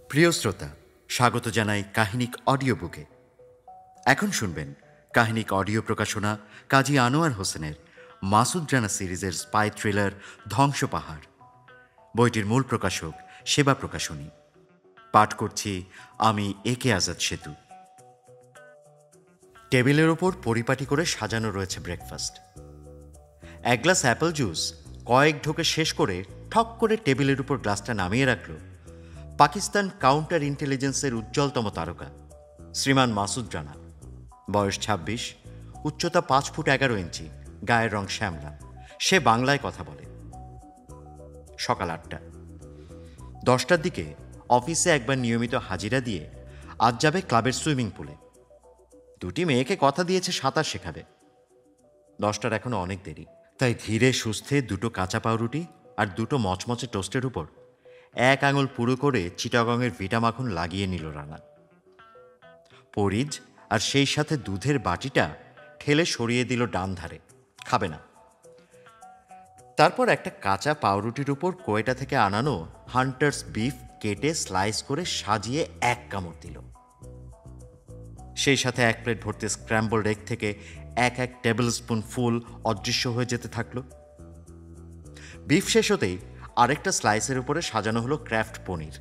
প্রিয় শ্রোতা, স্বাগত জানাই কাহিনিক অডিও বুকে। এখন শুনবেন কাহিনিক অডিও প্রকাশনা কাজী আনোয়ার হোসেনের মাসুদ রানা সিরিজের স্পাই থ্রিলার ধ্বংস পাহাড়। বইটির মূল প্রকাশক সেবা প্রকাশনী। পাঠ করছি আমি একে আজাদ সেতু। টেবিলের ওপর পরিপাটি করে সাজানো রয়েছে ব্রেকফাস্ট। এক গ্লাস অ্যাপেল জুস কয়েক ঢোকে শেষ করে ঠক করে টেবিলের উপর গ্লাসটা নামিয়ে রাখল পাকিস্তান কাউন্টার ইন্টেলিজেন্সের উজ্জ্বলতম তারকা শ্রীমান মাসুদ রানা। বয়স ২৬, উচ্চতা ৫ ফুট ১১ ইঞ্চি, গায়ের রং শ্যামলা। সে বাংলায় কথা বলে। সকাল ৮টা। ১০টার দিকে অফিসে একবার নিয়মিত হাজিরা দিয়ে আজ যাবে ক্লাবের সুইমিং পুলে। দুটি মেয়েকে কথা দিয়েছে সাঁতার শেখাবে। ১০টার এখনো অনেক দেরি, তাই ধীরে সুস্থে দুটো কাঁচা পাউরুটি আর দুটো মচমচে টোস্টের উপর এক আঙুল পুরো করে চিটাগংয়ের ভিটা মাখন লাগিয়ে নিল রানা। পরিজ আর সেই সাথে দুধের বাটিটা ঠেলে সরিয়ে দিল ডান ধারে, খাবে না। তারপর একটা কাঁচা পাউরুটির উপর কোয়েটা থেকে আনানো হান্টার্স বিফ কেটে স্লাইস করে সাজিয়ে এক কামড় দিল। সেই সাথে এক প্লেট ভর্তি স্ক্র্যাম্বলড এগ থেকে এক এক টেবিল স্পুন ফুল অদৃশ্য হয়ে যেতে থাকলো। বিফ শেষ হতেই আরেকটা স্লাইসের উপরে সাজানো হলো ক্র্যাফট পনির।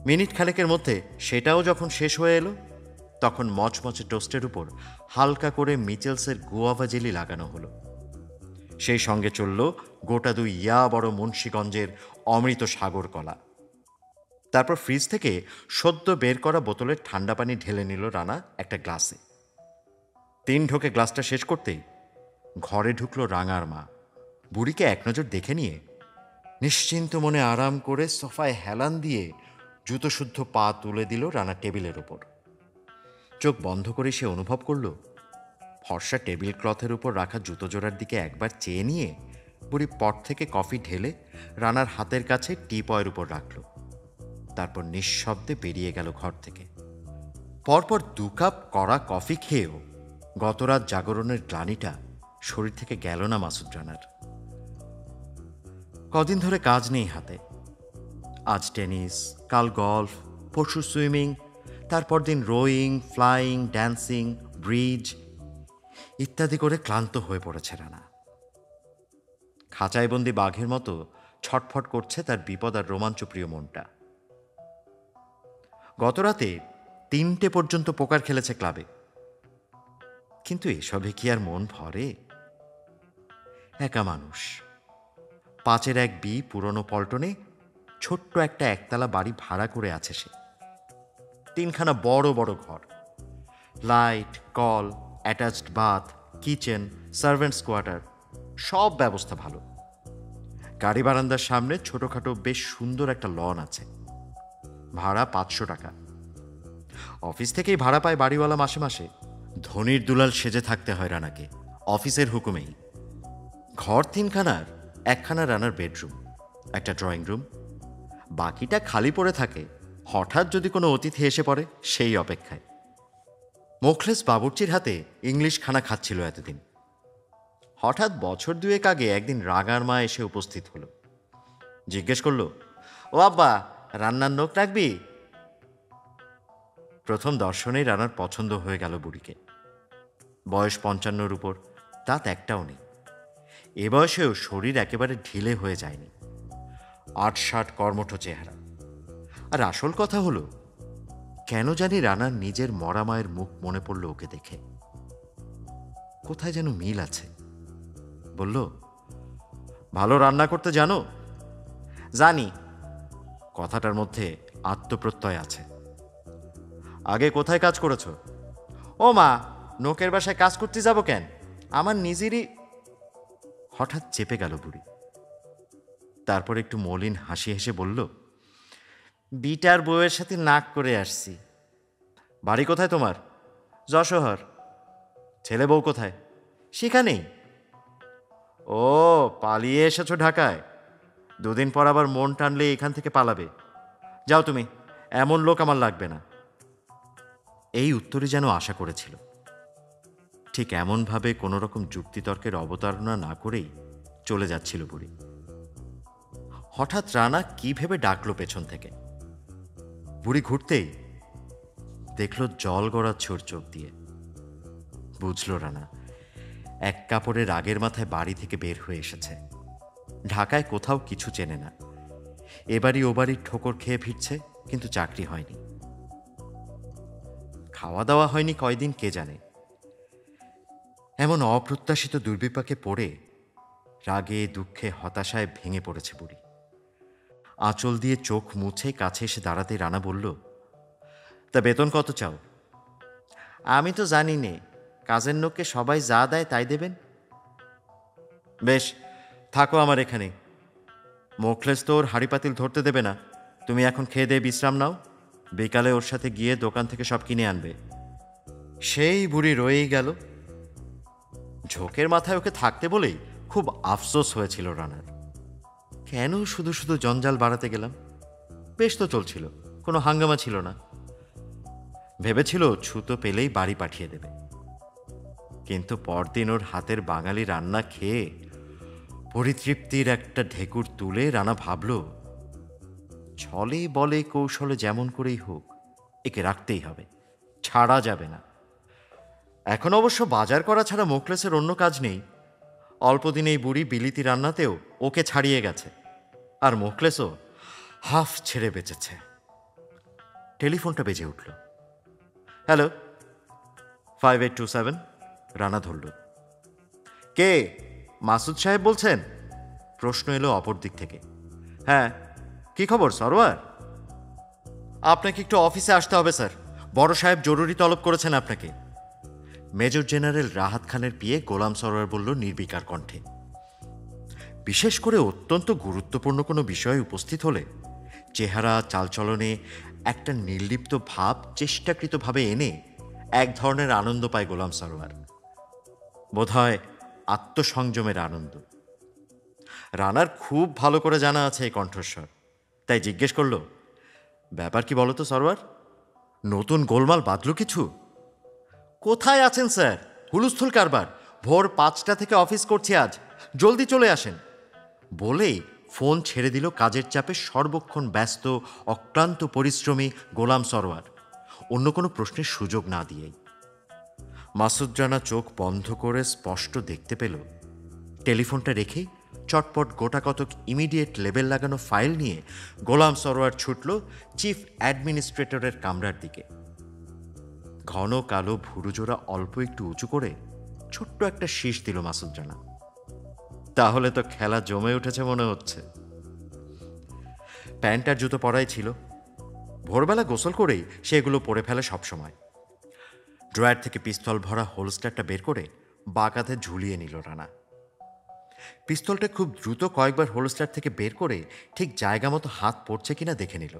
মিনিট খানেকের মধ্যে সেটাও যখন শেষ হয়ে এলো, তখন মচমচে টোস্টের উপর হালকা করে মিচেলসের গুয়াভা জেলি লাগানো হলো। সেই সঙ্গে চলল গোটা ২ ইয়া বড় মুন্সীগঞ্জের অমৃত সাগর কলা। তারপর ফ্রিজ থেকে সদ্য বের করা বোতলের ঠান্ডা পানি ঢেলে নিল রানা একটা গ্লাসে। ৩ ঢোকে গ্লাসটা শেষ করতেই ঘরে ঢুকলো রাঙার মা। বুড়িকে এক নজর দেখে নিয়ে নিশ্চিন্ত মনে আরাম করে সোফায় হেলান দিয়ে জুতো শুদ্ধ পা তুলে দিল রানা টেবিলের ওপর। চোখ বন্ধ করে সে অনুভব করল ফর্সা টেবিল ক্লথের উপর রাখা জুতো জোড়ার দিকে একবার চেয়ে নিয়ে বুড়ি পট থেকে কফি ঢেলে রানার হাতের কাছে টিপয়ের উপর রাখল। তারপর নিঃশব্দে বেরিয়ে গেল ঘর থেকে। পরপর ২ কাপ কড়া কফি খেয়েও গতরাত জাগরণের গ্লানিটা শরীর থেকে গেল না মাসুদ রানার। কদিন ধরে কাজ নেই হাতে। আজ টেনিস, কাল গল্ফ, পরশু সুইমিং, তারপর দিন রোয়িং, ফ্লাইং, ড্যান্সিং, ব্রিজ ইত্যাদি করে ক্লান্ত হয়ে পড়েছে রানা। খাঁচাইবন্দি বাঘের মতো ছটফট করছে তার বিপদ আর রোমাঞ্চপ্রিয় মনটা। গতরাতে ৩টে পর্যন্ত পোকার খেলেছে ক্লাবে, কিন্তু এসবে কি আর মন ভরে? একা মানুষ, ৫-এর ১ বি পুরনো পল্টনে ছোট্ট একটা একতলা বাড়ি ভাড়া করে আছে সে। ৩খানা বড় বড় ঘর, লাইট, কল, attached bath, kitchen, servants quarter, সব ব্যবস্থা ভালো। গাড়ি বারান্দার সামনে ছোটখাটো বেশ সুন্দর একটা লন আছে। ভাড়া ৫০০ টাকা। অফিস থেকেই ভাড়া পায় বাড়িওয়ালা মাসে মাসে। ধনির দুলাল সেজে থাকতে হয় রানাকে, অফিসের হুকুমেই। ঘর ৩খানার একখানা রানার বেডরুম, একটা ড্রয়িং রুম, বাকিটা খালি পড়ে থাকে হঠাৎ যদি কোনো অতিথি এসে পড়ে সেই অপেক্ষায়। মোখলেস বাবুর্চির হাতে ইংলিশ খানা খাচ্ছিল এতদিন। হঠাৎ বছর ২ আগে একদিন রাগার মা এসে উপস্থিত হলো। জিজ্ঞেস করল, ও আব্বা, রান্নার নোক রাখবি? প্রথম দর্শনেই রানার পছন্দ হয়ে গেল বুড়িকে। বয়স ৫৫-র উপর, দাঁত একটাও নেই। এ বয়সেও শরীর একেবারে ঢিলে হয়ে যায়নি। ৮-৬০ কর্মঠ চেহারা। আর আসল কথা হলো, কেন জানি রানার নিজের মরা মায়ের মুখ মনে পড়ল ওকে দেখে। কোথায় যেন মিল আছে। বলল, ভালো রান্না করতে জানো? জানি। কথাটার মধ্যে আত্মপ্রত্যয় আছে। আগে কোথায় কাজ করেছ? ও মা, নোকের বাসায় কাজ করতে যাব কেন, আমার নিজেরই। হঠাৎ চেপে গেল বুড়ি। তারপর একটু মলিন হাসি হেসে বলল, বিটার বউয়ের সাথে নাক করে আসছি। বাড়ি কোথায় তোমার? যশোহর। ছেলে বউ কোথায়? সেখানেই। ও, পালিয়ে এসেছো ঢাকায়? ২ দিন পর আবার মন টানলে এখান থেকে পালাবে। যাও তুমি, এমন লোক আমার লাগবে না। এই উত্তরই যেন আশা করেছিল। ঠিক এমনভাবে কোনো রকম যুক্তিতর্কের অবতারণা না করেই চলে যাচ্ছিল বুড়ি। হঠাৎ রানা কি ভেবে ডাকলো পেছন থেকে, বুড়ি ঘুরতেই দেখল জল গড়াচ্ছে ওর চোখ দিয়ে। বুঝল রানা এক কাপড়ে রাগের মাথায় বাড়ি থেকে বের হয়ে এসেছে। ঢাকায় কোথাও কিছু চেনে না, এবারই ও বাড়ির ঠোকর খেয়ে ফিরছে, কিন্তু চাকরি হয়নি, খাওয়া দাওয়া হয়নি কয়দিন কে জানে। এমন অপ্রত্যাশিত দুর্বিপাকে পড়ে রাগে দুঃখে হতাশায় ভেঙে পড়েছে বুড়ি। আঁচল দিয়ে চোখ মুছে কাছে এসে দাঁড়াতে রানা বলল, তা বেতন কত চাও? আমি তো জানি নে, কাজের লোককে সবাই যা দেয় তাই দেবেন। বেশ, থাকো আমার এখানে। মোখলেস তো ওর হাঁড়ি পাতিল ধরতে দেবে না, তুমি এখন খেয়ে দিয়ে বিশ্রাম নাও, বিকালে ওর সাথে গিয়ে দোকান থেকে সব কিনে আনবে। সেই বুড়ি রয়েই গেল। ঝোঁকের মাথায় ওকে থাকতে বলেই খুব আফসোস হয়েছিল রানার। কেন শুধু শুধু জঞ্জাল বাড়াতে গেলাম? বেশ তো চলছিল, কোনো হাঙ্গামা ছিল না। ভেবেছিল ছুতো পেলেই বাড়ি পাঠিয়ে দেবে, কিন্তু পরদিন ওর হাতের বাঙালি রান্না খেয়ে পরিতৃপ্তির একটা ঢেকুর তুলে রানা ভাবল, ছলে বলে কৌশলে যেমন করেই হোক একে রাখতেই হবে, ছাড়া যাবে না। এখন অবশ্য বাজার করা ছাড়া মোখলেসের অন্য কাজ নেই। অল্পদিনেই বুড়ি বিলিতি রান্নাতেও ওকে ছাড়িয়ে গেছে, আর মোখলেসও হাফ ছেড়ে বেঁচেছে। টেলিফোনটা বেজে উঠল। হ্যালো, 5827। রানা ধরল। কে? মাসুদ সাহেব বলছেন? প্রশ্ন এলো অপর দিক থেকে। হ্যাঁ, কি খবর সরোয়ার? আপনাকে একটু অফিসে আসতে হবে স্যার, বড় সাহেব জরুরি তলব করেছেন আপনাকে। মেজর জেনারেল রাহাত খানের পিয়ে গোলাম সরোয়ার বলল নির্বিকার কণ্ঠে। বিশেষ করে অত্যন্ত গুরুত্বপূর্ণ কোনো বিষয়ে উপস্থিত হলে চেহারা চালচলনে একটা নির্লিপ্ত ভাব চেষ্টাকৃতভাবে এনে এক ধরনের আনন্দ পায় গোলাম সরোয়ার, বোধহয় আত্মসংযমের আনন্দ। রানার খুব ভালো করে জানা আছে এই কণ্ঠস্বর, তাই জিজ্ঞেস করল, ব্যাপার কি বলো তো সরোয়ার? নতুন গোলমাল বাঁধল কিছু? কোথায় আছেন স্যার? হুলুস্থুল কারবার, ভোর 5টা থেকে অফিস করছি আজ, জলদি চলে আসেন বলেই ফোন ছেড়ে দিল কাজের চাপে সর্বক্ষণ ব্যস্ত অক্লান্ত পরিশ্রমী গোলাম সরোয়ার, অন্য কোনো প্রশ্নের সুযোগ না দিয়েই। মাসুদ রানা চোখ বন্ধ করে স্পষ্ট দেখতে পেল টেলিফোনটা রেখেই চটপট গোটা কতক ইমিডিয়েট লেবেল লাগানো ফাইল নিয়ে গোলাম সরোয়ার ছুটল চিফ অ্যাডমিনিস্ট্রেটরের কামরার দিকে। ঘন কালো ভুরুজোড়া অল্প একটু উঁচু করে ছোট্ট একটা শীষ দিল মাসুদ রানা। তাহলে তো খেলা জমে উঠেছে মনে হচ্ছে। প্যান্ট আর জুতো পরাই ছিল। ভোরবেলা গোসল করেই সেগুলো পরে ফেলে সবসময়। ড্রয়ার থেকে পিস্তল ভরা হোলস্টারটা বের করে বাঁকাতে ঝুলিয়ে নিল রানা। পিস্তলটা খুব দ্রুত কয়েকবার হোলস্টার থেকে বের করে ঠিক জায়গা মতো হাত পড়ছে কিনা দেখে নিল।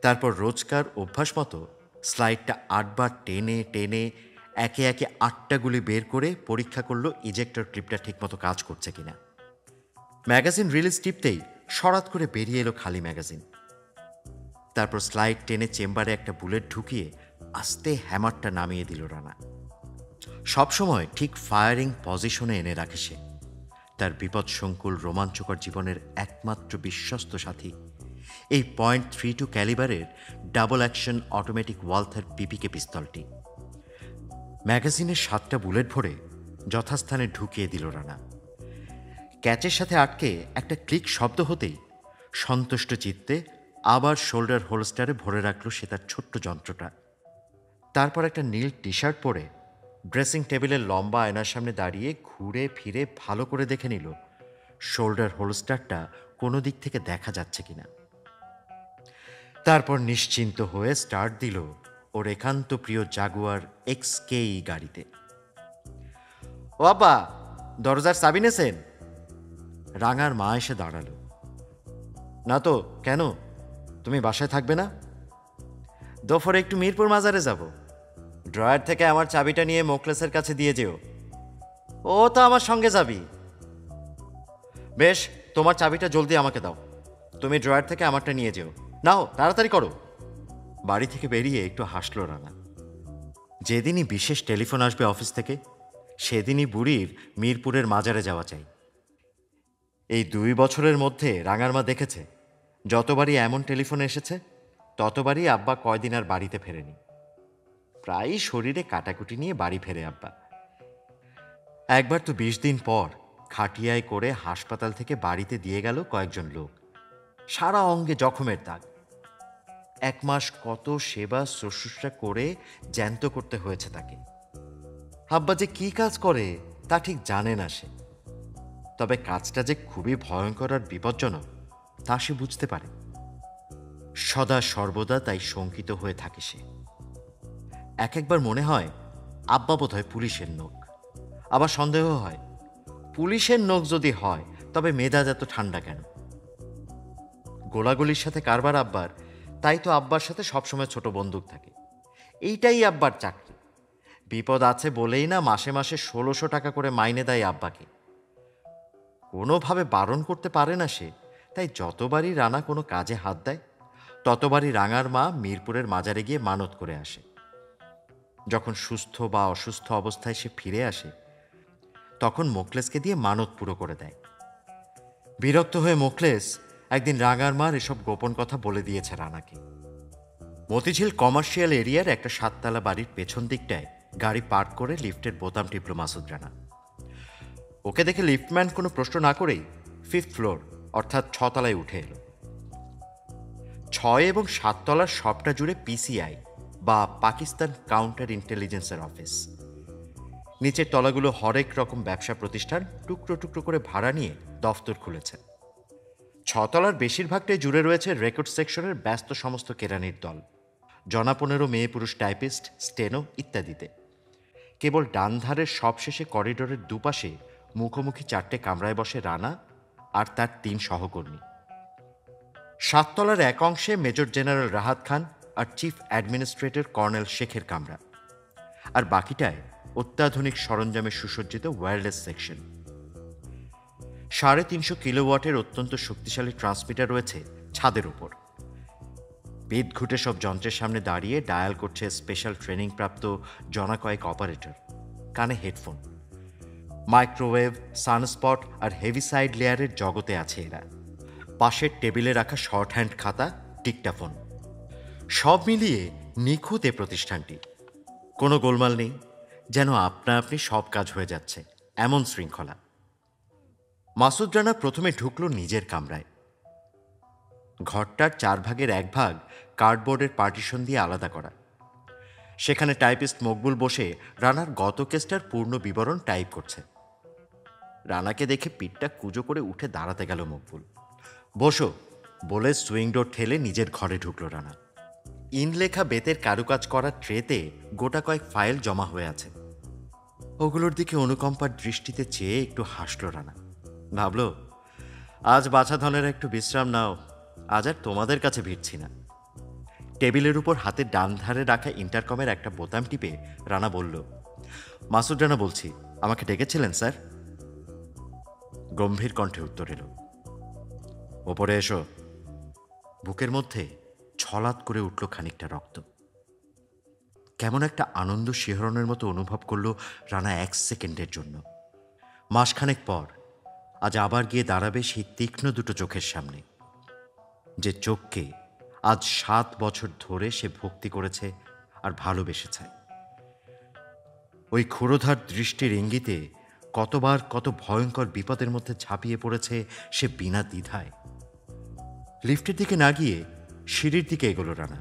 তারপর রোজকার অভ্যাস মতো স্লাইডটা 8বার টেনে টেনে একে একে 8টা গুলি বের করে পরীক্ষা করলো ইজেক্টর ক্লিপটা ঠিকমতো কাজ করছে কিনা। ম্যাগাজিন রিলিজ টিপতেই সরাত করে বেরিয়ে এলো খালি ম্যাগাজিন। তারপর স্লাইড টেনে চেম্বারে একটা বুলেট ঢুকিয়ে আস্তে হ্যামারটা নামিয়ে দিল রানা। সবসময় ঠিক ফায়ারিং পজিশনে এনে রাখে সে তার বিপদসংকুল রোমাঞ্চকর জীবনের একমাত্র বিশ্বস্ত সাথী, এই .32 ক্যালিবারের ডাবল অ্যাকশন অটোমেটিক ওয়ালথার পিপিকে পিস্তলটি। ম্যাগাজিনের 7টা বুলেট ভরে যথাস্থানে ঢুকিয়ে দিল রানা। ক্যাচের সাথে আটকে একটা ক্লিক শব্দ হতেই সন্তুষ্ট চিত্তে আবার শোল্ডার হোলস্টারে ভরে রাখল সে তার ছোট্ট যন্ত্রটা। তারপর একটা নীল টি শার্ট পরে ড্রেসিং টেবিলের লম্বা আয়নার সামনে দাঁড়িয়ে ঘুরে ফিরে ভালো করে দেখে নিল শোল্ডার হোলস্টারটা কোনো দিক থেকে দেখা যাচ্ছে কিনা। তারপর নিশ্চিন্ত হয়ে স্টার্ট দিল ওর একান্ত প্রিয় জাগুয়ার XKE গাড়িতে। ও বাবা, দরজার চাবি নেছেন? রাঙার মা এসে দাঁড়ালো। না তো, কেন? তুমি বাসায় থাকবে না? দুপুরে একটু মিরপুর মাজারে যাব, ড্রয়ার থেকে আমার চাবিটা নিয়ে মোখলেসের কাছে দিয়ে যেও। ও তো আমার সঙ্গে যাবি। বেশ, তোমার চাবিটা জলদি আমাকে দাও, তুমি ড্রয়ার থেকে আমারটা নিয়ে যেও। নাও, তাড়াতাড়ি করো। বাড়ি থেকে বেরিয়ে একটু হাসল রানা। যেদিনই বিশেষ টেলিফোন আসবে অফিস থেকে, সেদিনই বুড়ির মিরপুরের মাজারে যাওয়া চাই। এই 2 বছরের মধ্যে রাঙার মা দেখেছে যতবারই এমন টেলিফোন এসেছে ততবারই আব্বা কয়দিন আর বাড়িতে ফেরেনি। প্রায়ই শরীরে কাটাকুটি নিয়ে বাড়ি ফেরে আব্বা। একবার তো 20 দিন পর খাটিয়ায় করে হাসপাতাল থেকে বাড়িতে দিয়ে গেল কয়েকজন লোক, সারা অঙ্গে জখমের দাগ। 1 মাস কত সেবা শুশ্রূষা করে জ্যান্ত করতে হয়েছে তাকে। আব্বা যে কি কাজ করে তা ঠিক জানে না সে, তবে কাজটা যে খুবই ভয়ঙ্কর আর বিপজ্জনক তা সে বুঝতে পারে। সদা সর্বদা তাই শঙ্কিত হয়ে থাকে সে। একবার মনে হয় আব্বা বোধহয় পুলিশের নোক, আবার সন্দেহ হয় পুলিশের নোক যদি হয় তবে মেজাজ এত ঠান্ডা কেন। গোলাগুলির সাথে কারবার আব্বার, তাই তো আব্বার সাথে সবসময় ছোট বন্দুক থাকে। এইটাই আব্বার চাকরি। বিপদ আছে বলেই না মাসে মাসে 1600 টাকা করে মাইনে দেয় আব্বাকে। কোনোভাবে বারণ করতে পারে না সে, তাই যতবারই রানা কোনো কাজে হাত দেয় ততবারই রাঙার মা মিরপুরের মাজারে গিয়ে মানত করে আসে। যখন সুস্থ বা অসুস্থ অবস্থায় সে ফিরে আসে তখন মোখলেসকে দিয়ে মানত পুরো করে দেয়। বিরক্ত হয়ে মোখলেস একদিন রাঙার মার এসব গোপন কথা বলে দিয়েছে রানাকে। মতিঝিল কমার্শিয়াল এরিয়ার একটা 7 তলা বাড়ির পেছন দিকটায় গাড়ি পার্ক করে লিফটের বোতাম টিপল মাসুদ রানা। ওকে দেখে লিফটম্যান কোনো প্রশ্ন না করেই 5th ফ্লোর অর্থাৎ 6 তলায় উঠে এলো। 6 এবং 7 তলার সবটা জুড়ে পিসিআই বা পাকিস্তান কাউন্টার ইন্টেলিজেন্সের অফিস। নিচের তলাগুলো হরেক রকম ব্যবসা প্রতিষ্ঠান টুকরো টুকরো করে ভাড়া নিয়ে দফতর খুলেছে। 6 তলার বেশিরভাগটাই জুড়ে রয়েছে রেকর্ড সেকশনের ব্যস্ত সমস্ত কেরানির দল, জনা 15 মেয়ে পুরুষ টাইপিস্ট, স্টেনো ইত্যাদিতে। কেবল ডান ধারের সবশেষে করিডোরের দুপাশে মুখোমুখি 4টে কামরায় বসে রানা আর তার 3 সহকর্মী। 7 তলার এক অংশে মেজর জেনারেল রাহাত খান আর চিফ অ্যাডমিনিস্ট্রেটর কর্নেল শেখের কামরা, আর বাকিটায় অত্যাধুনিক সরঞ্জামে সুসজ্জিত ওয়্যারলেস সেকশন। 350 কিলোওয়াটের অত্যন্ত শক্তিশালী ট্রান্সমিটার রয়েছে ছাদের উপর। বেদ ঘুটে সব যন্ত্রের সামনে দাঁড়িয়ে ডায়াল করছে স্পেশাল ট্রেনিং প্রাপ্ত জনা কয়েক অপারেটর। কানে হেডফোন। মাইক্রোওয়েভ, সানস্পট আর হেভিসাইড লেয়ারের জগতে আছে এরা। পাশের টেবিলে রাখা শর্ট হ্যান্ড খাতা, ডিক্টাফোন। সব মিলিয়ে নিখুঁত এ প্রতিষ্ঠানটি। কোনো গোলমাল নেই, যেন আপনা আপনি সব কাজ হয়ে যাচ্ছে, এমন শৃঙ্খলা। মাসুদ রানা প্রথমে ঢুকল নিজের কামরায়। ঘরটার 4 ভাগের 1 ভাগ কার্ডবোর্ডের পার্টিশন দিয়ে আলাদা করা। সেখানে টাইপিস্ট মকবুল বসে রানার গত কেসটার পূর্ণ বিবরণ টাইপ করছে। রানাকে দেখে পিঠটা কুজো করে উঠে দাঁড়াতে গেল মকবুল। বসো বলে সুইং ডোর ঠেলে নিজের ঘরে ঢুকল রানা। ইনলেখা বেতের কারুকাজ করা ট্রেতে গোটা কয়েক ফাইল জমা হয়ে আছে। ওগুলোর দিকে অনুকম্পার দৃষ্টিতে চেয়ে একটু হাসল রানা। ভাবল, আজ বাছাধনের একটু বিশ্রাম নাও, আজ আর তোমাদের কাছে ভিড়ছি না। টেবিলের উপর হাতের ডান ধারে রাখা ইন্টারকমের একটা বোতাম টিপে রানা বলল, মাসুদ রানা বলছি, আমাকে ডেকেছিলেন স্যার? গম্ভীর কণ্ঠে উত্তর এলো, ওপরে এসো। বুকের মধ্যে ছলাৎ করে উঠল খানিকটা রক্ত। কেমন একটা আনন্দ শিহরণের মতো অনুভব করল রানা 1 সেকেন্ডের জন্য। মাসখানেক পর আজ আবার গিয়ে দাঁড়াবে সেই তীক্ষ্ণ দুটো চোখের সামনে, যে চোখকে আজ 7 বছর ধরে সে ভক্তি করেছে আর ভালোবেসেছে। ওই ক্ষুরোধার দৃষ্টির ইঙ্গিতে কতবার কত ভয়ঙ্কর বিপদের মধ্যে ঝাঁপিয়ে পড়েছে সে বিনা দ্বিধায়। লিফটের দিকে না গিয়ে সিঁড়ির দিকে এগোলো রানা।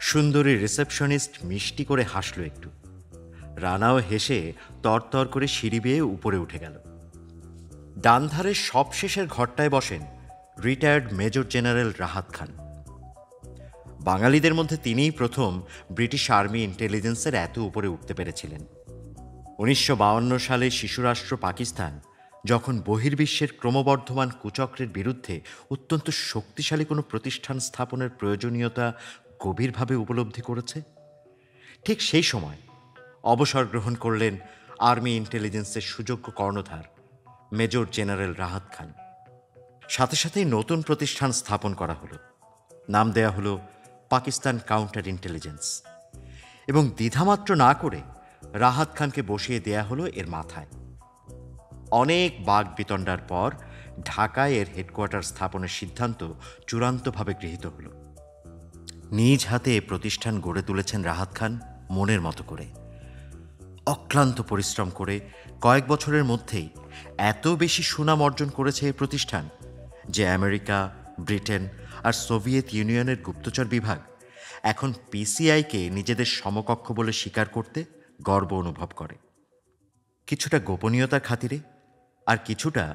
সুন্দরী রিসেপশনিস্ট মিষ্টি করে হাসল একটু। রানাও হেসে তরতর করে সিঁড়ি বেয়ে উপরে উঠে গেল। ডান ধারের সবশেষের ঘরটায় বসেন রিটায়ার্ড মেজর জেনারেল রাহাত খান। বাঙালিদের মধ্যে তিনিই প্রথম ব্রিটিশ আর্মি ইন্টেলিজেন্সের এত উপরে উঠতে পেরেছিলেন। 1952 সালে শিশুরাষ্ট্র পাকিস্তান যখন বহির্বিশ্বের ক্রমবর্ধমান কুচক্রের বিরুদ্ধে অত্যন্ত শক্তিশালী কোনো প্রতিষ্ঠান স্থাপনের প্রয়োজনীয়তা গভীরভাবে উপলব্ধি করেছে, ঠিক সেই সময় অবসর গ্রহণ করলেন আর্মি ইন্টেলিজেন্সের সুযোগ্য কর্ণধার মেজর জেনারেল রাহাত খান। সাথে সাথেই নতুন প্রতিষ্ঠান স্থাপন করা হলো। নাম দেয়া হলো পাকিস্তান কাউন্টার ইন্টেলিজেন্স, এবং দ্বিধামাত্র না করে রাহাত খানকে বসিয়ে দেয়া হলো এর মাথায়। অনেক বাগ বিতণ্ডার পর ঢাকায় এর হেডকোয়ার্টার স্থাপনের সিদ্ধান্ত চূড়ান্তভাবে গৃহীত হল। নিজ হাতে এ প্রতিষ্ঠান গড়ে তুলেছেন রাহাত খান মনের মতো করে। অক্লান্ত পরিশ্রম করে কয়েক বছরের মধ্যেই এত বেশি সুনাম অর্জন করেছে এই প্রতিষ্ঠান যে আমেরিকা, ব্রিটেন আর সোভিয়েত ইউনিয়নের গুপ্তচর বিভাগ এখন পিসিআইকে নিজেদের সমকক্ষ বলে স্বীকার করতে গর্ব অনুভব করে। কিছুটা গোপনীয়তার খাতিরে আর কিছুটা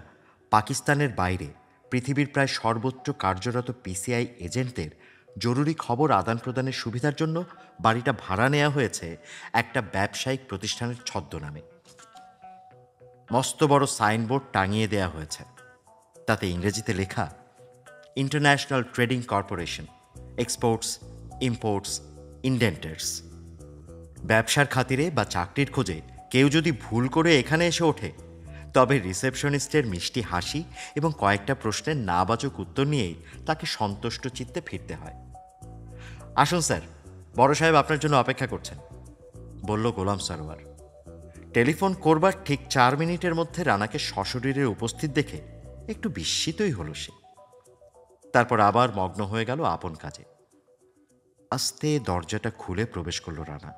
পাকিস্তানের বাইরে পৃথিবীর প্রায় সর্বোচ্চ কার্যরত পিসিআই এজেন্টদের জরুরি খবর আদান প্রদানের সুবিধার জন্য বাড়িটা ভাড়া নেওয়া হয়েছে একটা ব্যবসায়িক প্রতিষ্ঠানের ছদ্মনামে। মস্ত বড় সাইনবোর্ড টাঙিয়ে দেয়া হয়েছে, তাতে ইংরেজিতে লেখা international trading corporation, exports, imports, indenters. ব্যবসার খাতিরে বা চাকরির খোঁজে কেউ যদি ভুল করে এখানে এসে ওঠে, তবে রিসেপশনিস্টের মিষ্টি হাসি এবং কয়েকটা প্রশ্নের নাবাচক উত্তর নিয়েই তাকে সন্তুষ্ট চিত্তে ফিরতে হয়। আসুন স্যার, বড় সাহেব আপনার জন্য অপেক্ষা করছেন, বলল গোলাম সরোয়ার। টেলিফোন করবার ঠিক 4 মিনিটের মধ্যে রানাকে সশরীরে উপস্থিত দেখে একটু বিস্মিতই হলো সে। তারপর আবার মগ্ন হয়ে গেল আপন কাজে। আস্তে দরজাটা খুলে প্রবেশ করল রানা।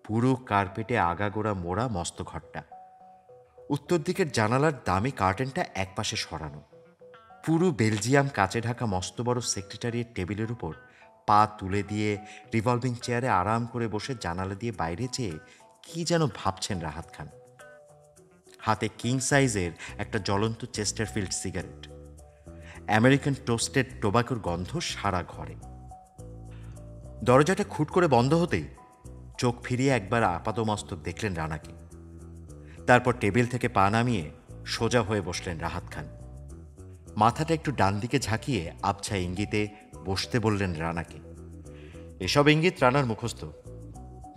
পুরো কার্পেটে আগাগোড়া মোড়া মস্ত ঘরটা। উত্তর দিকের জানালার দামি কার্টেনটা একপাশে সরানো। পুরো বেলজিয়াম কাচে ঢাকা মস্ত বড় সেক্রেটারিয়ের টেবিলের উপর পা তুলে দিয়ে রিভলভিং চেয়ারে আরাম করে বসে জানালা দিয়ে বাইরে চেয়ে কি যেন ভাবছেন রাহাত খান। হাতে কিং সাইজের একটা জ্বলন্ত চেস্টারফিল্ড সিগারেট। আমেরিকান টোস্টেড টোবাকোর গন্ধ সারা ঘরে। দরজাটা খুট করে বন্ধ হতেই চোখ ফিরিয়ে একবার আপাতমস্তক দেখলেন রানাকে। তারপর টেবিল থেকে পা নামিয়ে সোজা হয়ে বসলেন রাহাত খান। মাথাটা একটু ডান দিকে ঝাঁকিয়ে আবছা ইঙ্গিতে বসতে বললেন রানাকে। এসব ইঙ্গিত রানার মুখস্থ।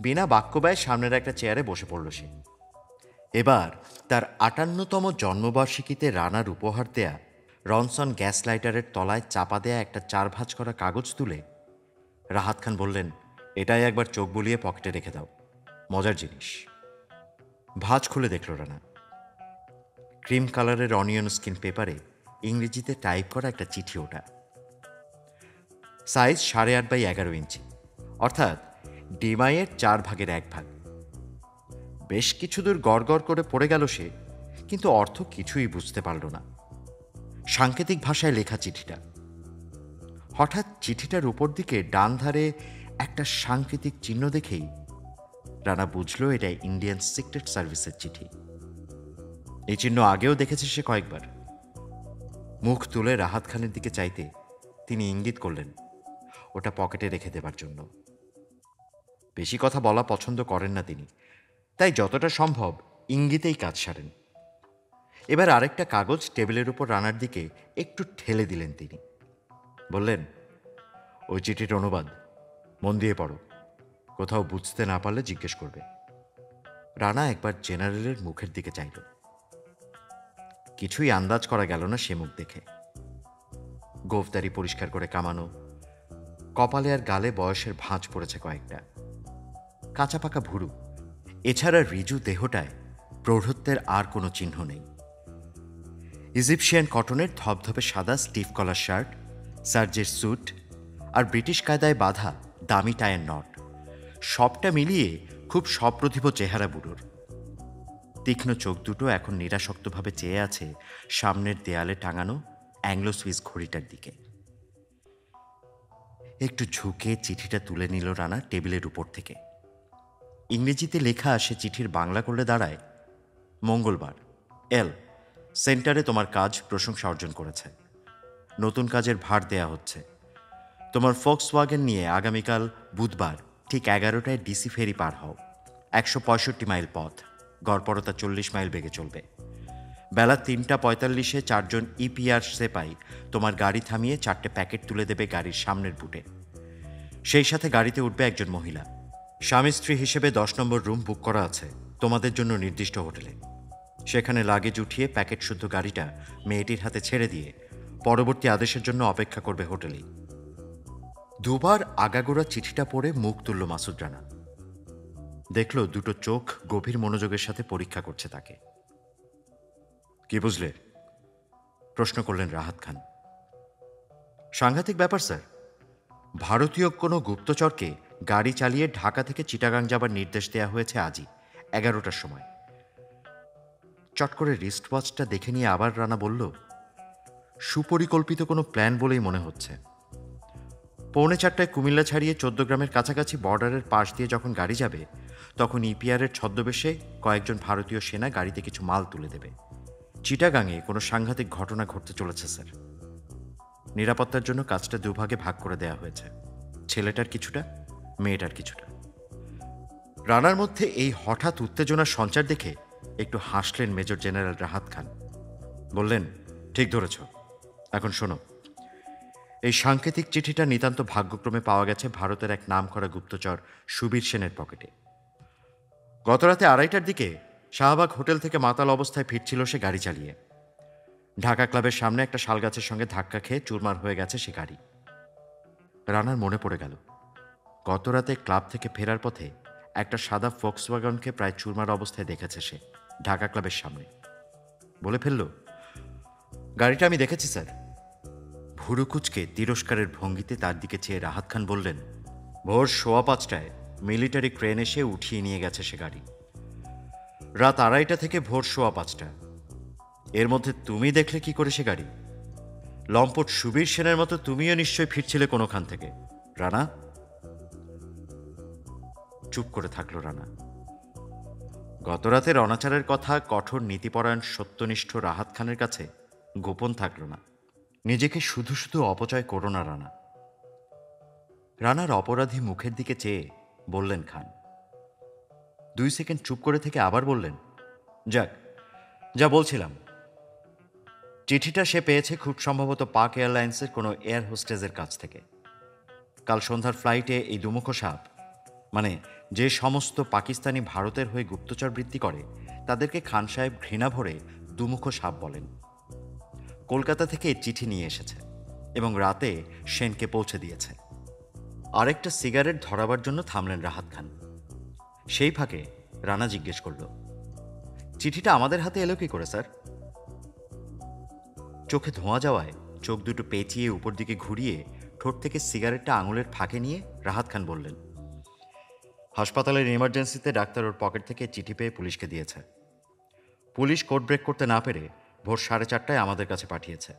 বিনা বাক্যব্যয় সামনের একটা চেয়ারে বসে পড়ল সে। এবার তার 58তম জন্মবার্ষিকীতে রানার উপহার দেয়া রনসন গ্যাস লাইটারের তলায় চাপা দেয়া একটা 4 ভাঁজ করা কাগজ তুলে রাহাত খান বললেন, এটাই একবার চোখ বুলিয়ে পকেটে রেখে দাও, মজার জিনিস। ভাঁজ খুলে দেখল রানা। ক্রিম কালারের অনিয়ন স্কিন পেপারে ইংরেজিতে টাইপ করা একটা চিঠি ওটা। সাইজ 8.5 x 11 ইঞ্চি, অর্থাৎ ডিমাইয়ের 4 ভাগের 1 ভাগ। বেশ কিছু দূর গড় করে পড়ে গেল সে, কিন্তু অর্থ কিছুই বুঝতে পারল না। সাংকেতিক ভাষায় লেখা চিঠিটা। হঠাৎ চিঠিটার উপর দিকে ডান ধারে একটা সাংকেতিক চিহ্ন দেখেই রানা বুঝল এটা ইন্ডিয়ান সিক্রেট সার্ভিসের চিঠি। এই চিহ্ন আগেও দেখেছে সে কয়েকবার। মুখ তুলে রাহাত খানের দিকে চাইতে তিনি ইঙ্গিত করলেন ওটা পকেটে রেখে দেবার জন্য। বেশি কথা বলা পছন্দ করেন না তিনি, তাই যতটা সম্ভব ইঙ্গিতেই কাজ সারেন। এবার আরেকটা কাগজ টেবিলের উপর রানার দিকে একটু ঠেলে দিলেন তিনি। বললেন, ওই চিঠির অনুবাদ, মন দিয়ে পড়ো, কোথাও বুঝতে না পারলে জিজ্ঞেস করবে। রানা একবার জেনারেলের মুখের দিকে চাইল। কিছুই আন্দাজ করা গেল না সে মুখ দেখে। গোফদারি পরিষ্কার করে কামানো, কপালে আর গালে বয়সের ভাঁজ পড়েছে কয়েকটা, কাঁচা পাকা ভুরু। এছাড়া রিজু দেহটায় প্রৌঢ়ত্বের আর কোনো চিহ্ন নেই। ইজিপশিয়ান কটনের ধপধপে সাদা স্টিফ কলার শার্ট, সার্জের স্যুট আর ব্রিটিশ কায়দায় বাঁধা দামি টায়ের নট, সবটা মিলিয়ে খুব সপ্রতিভ চেহারা বুড়োর। তীক্ষ্ণ চোখ দুটো এখন নিরাসক্তভাবে চেয়ে আছে সামনের দেয়ালে টাঙানো অ্যাংলো সুইস ঘড়িটার দিকে। একটু ঝুঁকে চিঠিটা তুলে নিল রানা টেবিলের উপর থেকে। ইংরেজিতে লেখা সে চিঠির বাংলা করলে দাঁড়ায়, মঙ্গলবার, এল সেন্টারে তোমার কাজ প্রশংসা অর্জন করেছে। নতুন কাজের ভার দেয়া হচ্ছে। তোমার ফক্সওয়াগেন নিয়ে আগামীকাল বুধবার ঠিক 11টায় ডিসি ফেরি পার হও। 165 মাইল পথ, গড়পড়তা 40 মাইল বেগে চলবে। বেলা 3:45-এ 4 জন ইপিআর সেপাই তোমার গাড়ি থামিয়ে 4টে প্যাকেট তুলে দেবে গাড়ির সামনের বুটে। সেই সাথে গাড়িতে উঠবে একজন মহিলা। স্বামী স্ত্রী হিসেবে 10 নম্বর রুম বুক করা আছে তোমাদের জন্য নির্দিষ্ট হোটেলে। সেখানে লাগেজ উঠিয়ে প্যাকেট শুদ্ধ গাড়িটা মেয়েটির হাতে ছেড়ে দিয়ে পরবর্তী আদেশের জন্য অপেক্ষা করবে হোটেলেই। দুবার আগাগোড়া চিঠিটা পড়ে মুখ তুলল মাসুদ রানা। দেখল দুটো চোখ গভীর মনোযোগের সাথে পরীক্ষা করছে তাকে। কি বুঝলে? প্রশ্ন করলেন রাহাত খান। সাংঘাতিক ব্যাপার স্যার, ভারতীয় কোনো গুপ্তচরকে গাড়ি চালিয়ে ঢাকা থেকে চিটাগাং যাবার নির্দেশ দেওয়া হয়েছে আজই 11টার সময়। চট করে রিস্ট ওয়াচটা দেখে নিয়ে আবার রানা বলল, সুপরিকল্পিত কোনো প্ল্যান বলেই মনে হচ্ছে। 3:45 কুমিল্লা ছাড়িয়ে 14 গ্রামের কাছাকাছি বর্ডারের পাশ দিয়ে যখন গাড়ি যাবে, তখন ইপিআরের ছদ্মবেশে কয়েকজন ভারতীয় সেনা গাড়িতে কিছু মাল তুলে দেবে। চিটাগাংয়ে কোনো সাংঘাতিক ঘটনা ঘটতে চলেছে স্যার। নিরাপত্তার জন্য কাজটা দুভাগে ভাগ করে দেওয়া হয়েছে, ছেলেটার কিছুটা, মেয়েটার কিছুটা। রানার মধ্যে এই হঠাৎ উত্তেজনার সঞ্চার দেখে একটু হাসলেন মেজর জেনারেল রাহাত খান। বললেন, ঠিক ধরেছ। এখন শোনো, এই সাংকেতিক চিঠিটা নিতান্ত ভাগ্যক্রমে পাওয়া গেছে ভারতের এক নামকরা গুপ্তচর সুবীর সেনের পকেটে। গতরাতে 2:30টার দিকে শাহবাগ হোটেল থেকে মাতাল অবস্থায় ফিরছিল সে গাড়ি চালিয়ে। ঢাকা ক্লাবের সামনে একটা শালগাছের সঙ্গে ধাক্কা খেয়ে চুরমার হয়ে গেছে সে গাড়ি। রানার মনে পড়ে গেল, গতরাতে ক্লাব থেকে ফেরার পথে একটা সাদা ফোক্সওয়াগনকে প্রায় চুরমার অবস্থায় দেখেছে সে ঢাকা ক্লাবের সামনে। বলে ফেলল, গাড়িটা আমি দেখেছি স্যার। ভুরুকুচকে তিরস্কারের ভঙ্গিতে তার দিকে চেয়ে রাহাত খান বললেন, ভোর 5:15টায় মিলিটারি ক্রেন এসে উঠিয়ে নিয়ে গেছে সে গাড়ি। রাত 2:30টা থেকে ভোর 5:15, এর মধ্যে তুমি দেখলে কি করে সে গাড়ি? লম্পট সুবীর সেনের মতো তুমিও নিশ্চয়ই ফিরছিলে কোনোখান থেকে, রানা। চুপ করে থাকলো রানা। গতরাতের অনাচারের কথা কঠোর নীতিপরায়ণ সত্যনিষ্ঠ রাহাত খানের কাছে গোপন থাকল না। নিজেকে শুধু শুধু অপচয় করো না রানা। রানার অপরাধী মুখের দিকে চেয়ে বললেন খান। 2 সেকেন্ড চুপ করে থেকে আবার বললেন, যাক, যা বলছিলাম, চিঠিটা সে পেয়েছে খুব সম্ভবত পাক এয়ারলাইন্সের কোনো এয়ার হোস্টেজের কাছ থেকে। কাল সন্ধ্যার ফ্লাইটে এই দুমুখো সাপ, মানে যে সমস্ত পাকিস্তানি ভারতের হয়ে গুপ্তচর বৃত্তি করে তাদেরকে খান সাহেব ঘৃণা ভরে দুমুখো সাপ বলেন, কলকাতা থেকে চিঠি নিয়ে এসেছে এবং রাতে সেনকে পৌঁছে দিয়েছে। আরেকটা সিগারেট ধরাবার জন্য থামলেন রাহাত খান। সেই ফাঁকে রানা জিজ্ঞেস করল, চিঠিটা আমাদের হাতে এলো কি করে স্যার? চোখে ধোঁয়া যাওয়ায় চোখ দুটো পেঁচিয়ে উপর দিকে ঘুরিয়ে ঠোঁট থেকে সিগারেটটা আঙুলের ফাঁকে নিয়ে রাহাত খান বললেন, হাসপাতালের ইমার্জেন্সিতে ডাক্তার ওর পকেট থেকে চিঠি পেয়ে পুলিশকে দিয়েছে। পুলিশ কোড ব্রেক করতে না পেরে ভোর 4:30টায় আমাদের কাছে পাঠিয়েছে।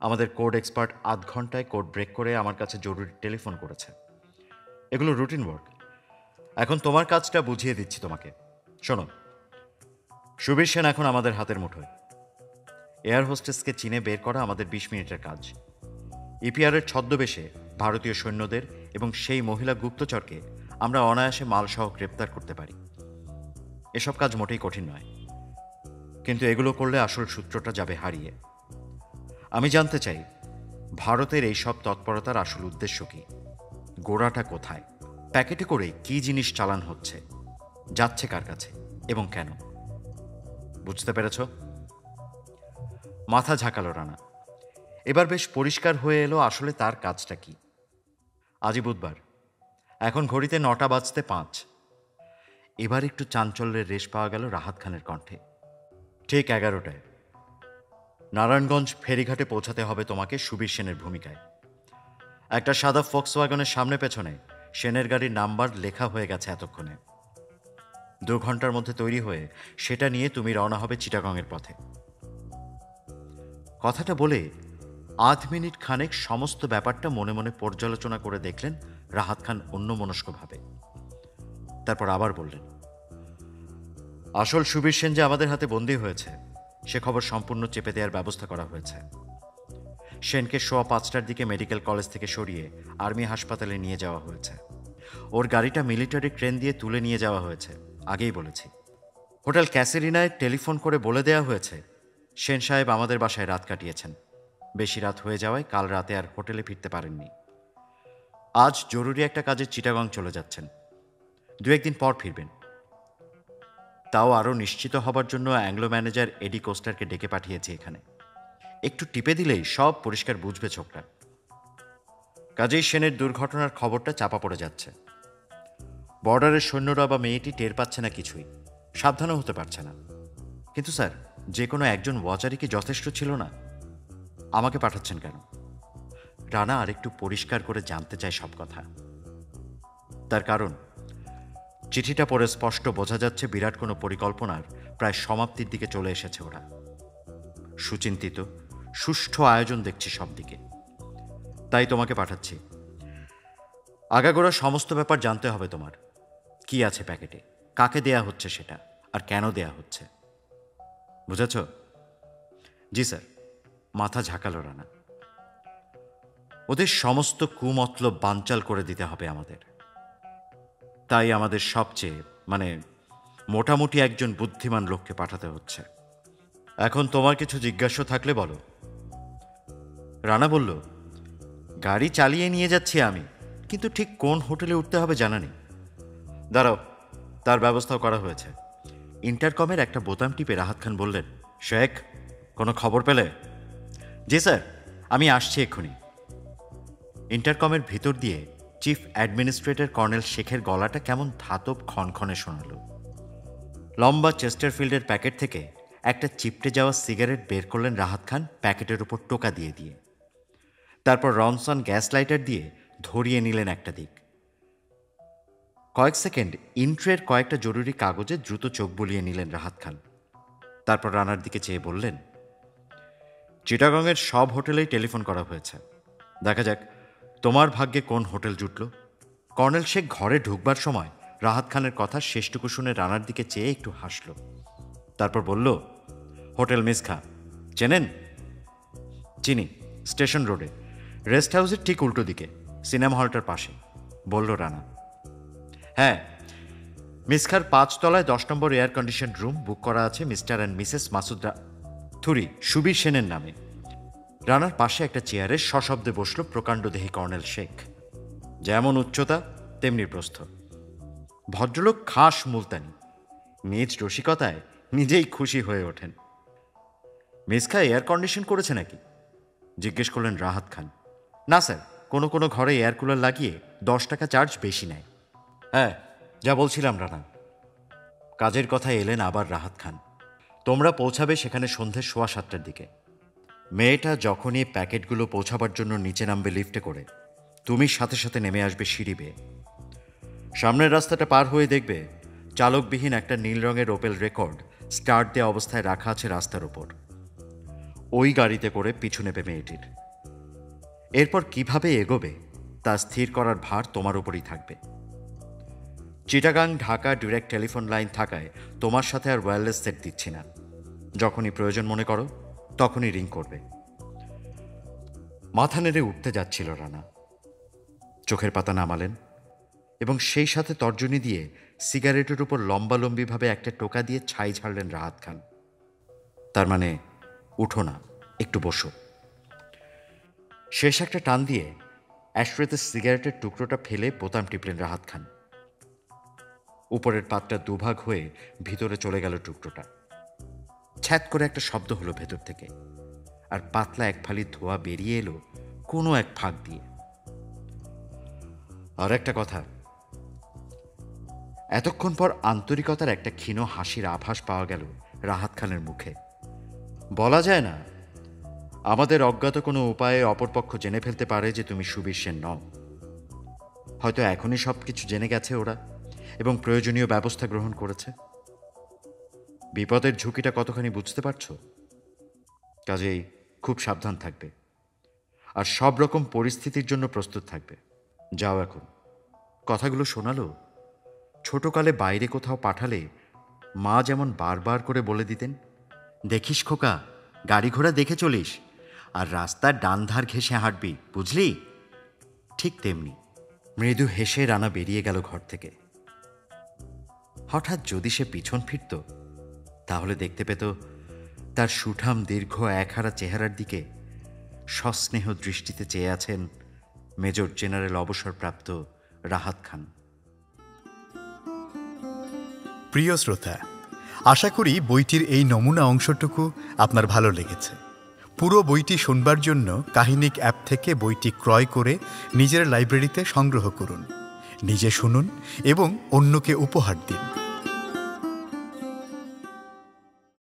আমাদের কোড এক্সপার্ট 8 ঘন্টায় কোড ব্রেক করে আমার কাছে জরুরি টেলিফোন করেছে। এগুলো রুটিন ওয়ার্ক। এখন তোমার কাজটা বুঝিয়ে দিচ্ছি তোমাকে। শোনো, সুবীর সেন এখন আমাদের হাতের মুঠোয়। এয়ার হোস্টেসকে চিনে বের করা আমাদের 20 মিনিটের কাজ। ইপিআরের ছদ্মবেশে ভারতীয় সৈন্যদের এবং সেই মহিলা গুপ্তচরকে আমরা অনায়াসে মালসহ গ্রেপ্তার করতে পারি। এসব কাজ মোটেই কঠিন নয়, কিন্তু এগুলো করলে আসল সূত্রটা যাবে হারিয়ে। আমি জানতে চাই, ভারতের এই সব তৎপরতার আসল উদ্দেশ্য কি, গোড়াটা কোথায়, প্যাকেটে করে কি জিনিস চালান হচ্ছে, যাচ্ছে কার কাছে এবং কেন। বুঝতে পেরেছ? মাথা ঝাঁকালো রানা। এবার বেশ পরিষ্কার হয়ে এলো আসলে তার কাজটা কি। আজই বুধবার, এখন ঘড়িতে 9:05। এবার একটু চাঞ্চল্যের রেশ পাওয়া গেল রাহাত খানের কণ্ঠে। ঠিক 11টায় নারায়ণগঞ্জ ফেরিঘাটে পৌঁছাতে হবে তোমাকে সুবীর সেনের ভূমিকায়। একটা সাদা ফক্সওয়াগনের সামনে পেছনে সেনের গাড়ির নাম্বার লেখা হয়ে গেছে এতক্ষণে। 2 ঘন্টার মধ্যে তৈরি হয়ে সেটা নিয়ে তুমি রওনা হবে চিটাগংয়ের পথে। কথাটা বলে 8 মিনিট খানেক সমস্ত ব্যাপারটা মনে মনে পর্যালোচনা করে দেখলেন রাহাত খান অন্যমনস্কভাবে। তারপর আবার বললেন, আসল সুবীর সেন যে আমাদের হাতে বন্দী হয়েছে সে খবর সম্পূর্ণ চেপে দেওয়ার ব্যবস্থা করা হয়েছে। সেনকে 5:15টার দিকে মেডিকেল কলেজ থেকে সরিয়ে আর্মি হাসপাতালে নিয়ে যাওয়া হয়েছে। ওর গাড়িটা মিলিটারি ট্রেন দিয়ে তুলে নিয়ে যাওয়া হয়েছে, আগেই বলেছি। হোটেল ক্যাসেরিনায় টেলিফোন করে বলে দেওয়া হয়েছে সেন সাহেব আমাদের বাসায় রাত কাটিয়েছেন। বেশি রাত হয়ে যাওয়ায় কাল রাতে আর হোটেলে ফিরতে পারেননি। আজ জরুরি একটা কাজে চিটাগং চলে যাচ্ছেন, 2-1 দিন পর ফিরবেন। তাও আরও নিশ্চিত হবার জন্য অ্যাংলো ম্যানেজার এডি কোস্টারকে ডেকে পাঠিয়েছি এখানে। একটু টিপে দিলেই সব পরিষ্কার বুঝবে ছোকরা। কাজেই সেনের দুর্ঘটনার খবরটা চাপা পড়ে যাচ্ছে। বর্ডারের সৈন্যরা বা মেয়েটি টের পাচ্ছে না কিছুই, সাবধানও হতে পারছে না। কিন্তু স্যার, যে কোনো একজন ওয়াচারই কি যথেষ্ট ছিল না? আমাকে পাঠাচ্ছেন কেন? রানা আরেকটু পরিষ্কার করে জানতে চায় সব কথা। তার কারণ, চিঠিটা পড়ে স্পষ্ট বোঝা যাচ্ছে বিরাট কোনো পরিকল্পনার প্রায় সমাপ্তির দিকে চলে এসেছে ওরা। সুচিন্তিত, সুষ্ঠু আয়োজন দেখছি সব দিকে। তাই তোমাকে পাঠাচ্ছি। আগাগোড়া সমস্ত ব্যাপার জানতে হবে তোমার। কি আছে প্যাকেটে, কাকে দেয়া হচ্ছে সেটা, আর কেন দেয়া হচ্ছে। বুঝেছ? জি স্যার, মাথা ঝাঁকালো রানা। ওদের সমস্ত কুমতলব বানচাল করে দিতে হবে আমাদের। তাই আমাদের সবচেয়ে মোটামুটি একজন বুদ্ধিমান লোককে পাঠাতে হচ্ছে। এখন তোমার কিছু জিজ্ঞাসা থাকলে বলো। রানা বলল, গাড়ি চালিয়ে নিয়ে যাচ্ছি আমি, কিন্তু ঠিক কোন হোটেলে উঠতে হবে জানা নেই। দাঁড়াও, তার ব্যবস্থাও করা হয়েছে। ইন্টারকমের একটা বোতাম টিপে রাহাত খান বললেন, শেখ, কোনো খবর পেলে? জি স্যার, আমি আসছি এক্ষুনি। ইন্টারকমের ভিতর দিয়ে চিফ অ্যাডমিনিস্ট্রেটর কর্নেল শেখের গলাটা কেমন ধাতব ক্ষণক্ষণে শোনাল। লম্বা চেস্টারফিল্ডের প্যাকেট থেকে একটা চিপটে যাওয়া সিগারেট বের করলেন রাহাত খান, প্যাকেটের উপর টোকা দিয়ে দিয়ে। তারপর রনসন গ্যাস লাইটার দিয়ে ধরিয়ে নিলেন একটা দিক। কয়েক সেকেন্ড ইন্ট্রের কয়েকটা জরুরি কাগজে দ্রুত চোখ বুলিয়ে নিলেন রাহাত খান। তারপর রানার দিকে চেয়ে বললেন, চিটাগংয়ের সব হোটেলেই টেলিফোন করা হয়েছে। দেখা যাক তোমার ভাগ্যে কোন হোটেল জুটল। কর্নেল শেখ ঘরে ঢুকবার সময় রাহাত খানের কথা শেষটুকু শুনে রানার দিকে চেয়ে একটু হাসল। তারপর বলল, হোটেল মিসখা চেনেন? চিনি, স্টেশন রোডে, রেস্ট হাউসের ঠিক উল্টো দিকে, সিনেমা হলটার পাশে, বলল রানা। হ্যাঁ, মিসখার 5 তলায় 10 নম্বর এয়ার কন্ডিশন রুম বুক করা আছে মিস্টার অ্যান্ড মিসেস মাসুদরা সুবীর সেনের নামে। রানার পাশে একটা চেয়ারে সশব্দে বসল প্রকাণ্ডদেহী কর্নেল শেখ। যেমন উচ্চতা তেমনি প্রস্থ। ভদ্রলোক খাস মুলতানি, নিজ রসিকতায় নিজেই খুশি হয়ে ওঠেন। মিসখা এয়ার কন্ডিশন করেছে নাকি জিজ্ঞেস করলেন রাহাত খান। না স্যার, কোনো কোনো ঘরে এয়ার কুলার লাগিয়ে 10 টাকা চার্জ বেশি নেয়। হ্যাঁ, যা বলছিলাম রানা। কাজের কথা এলেন আবার রাহাত খান। তোমরা পৌঁছাবে সেখানে সন্ধ্যে 7:15টার দিকে। মেয়েটা যখনই প্যাকেটগুলো পৌঁছাবার জন্য নিচে নামবে লিফটে করে, তুমি সাথে সাথে নেমে আসবে সিঁড়ি বেয়ে। সামনের রাস্তাটা পার হয়ে দেখবে চালকবিহীন একটা নীল রঙের ওপেল রেকর্ড স্টার্ট দেওয়া অবস্থায় রাখা আছে রাস্তার ওপর। ওই গাড়িতে করে পিছু নেবে মেয়েটির। এরপর কিভাবে এগোবে তা স্থির করার ভার তোমার উপরই থাকবে। Chittagong Dhaka direct telephone line থাকায় তোমার সাথে আর ওয়্যারলেস সেট দিচ্ছি না। যখনই প্রয়োজন মনে করো তখনই রিং করবে। মাথা নেড়ে উঠতে যাচ্ছিল রানা। চোখের পাতা নামালেন এবং সেই সাথে তর্জনী দিয়ে সিগারেটের উপর লম্বালম্বিভাবে একটা টোকা দিয়ে ছাই ঝাড়লেন রাহাত খান। তার মানে, উঠো না, একটু বসো। শেষ একটা টান দিয়ে অ্যাশট্রেতে সিগারেটের টুকরোটা ফেলে বোতাম টিপলেন রাহাত খান। উপরের পাতটা দুভাগ হয়ে ভিতরে চলে গেল টুকরোটা। ছ্যাত করে একটা শব্দ হলো ভেতর থেকে, আর পাতলা এক ফালি ধোঁয়া বেরিয়ে এলো কোনো এক ফাঁক দিয়ে। আর একটা কথা, এতক্ষণ পর আন্তরিকতার একটা ক্ষীণ হাসির আভাস পাওয়া গেল রাহাত খানের মুখে। বলা যায় না, আমাদের অজ্ঞাত কোনো উপায়ে অপরপক্ষ জেনে ফেলতে পারে যে তুমি সুবীর সেন নও। হয়তো এখনই সব কিছু জেনে গেছে ওরা এবং প্রয়োজনীয় ব্যবস্থা গ্রহণ করেছে। বিপদের ঝুঁকিটা কতখানি বুঝতে পারছো? কাজেই খুব সাবধান থাকবে আর সব রকম পরিস্থিতির জন্য প্রস্তুত থাকবে। যাও এখন। কথাগুলো শোনালো ছোটকালে বাইরে কোথাও পাঠালে মা যেমন বারবার করে বলে দিতেন, দেখিস খোকা, গাড়ি ঘোড়া দেখে চলিস আর রাস্তার ডান ধার ঘেঁষে হাঁটবি, বুঝলি? ঠিক তেমনি মৃদু হেসে রানা বেরিয়ে গেল ঘর থেকে। হঠাৎ যদি সে পিছন ফিরত তাহলে দেখতে পেত তার সুঠাম দীর্ঘ একহারা চেহারার দিকে সস্নেহ দৃষ্টিতে চেয়ে আছেন মেজর জেনারেল অবসরপ্রাপ্ত রাহাত খান। প্রিয় শ্রোতা, আশা করি বইটির এই নমুনা অংশটুকু আপনার ভালো লেগেছে। পুরো বইটি শুনবার জন্য কাহিনিক অ্যাপ থেকে বইটি ক্রয় করে নিজের লাইব্রেরিতে সংগ্রহ করুন, নিজে শুনুন এবং অন্যকে উপহার দিন।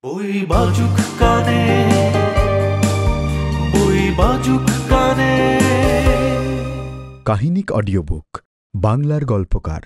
বই বাজুক কানে, বই বাজুক কানে। কাহিনিক অডিও বুক বাংলার গল্পকার।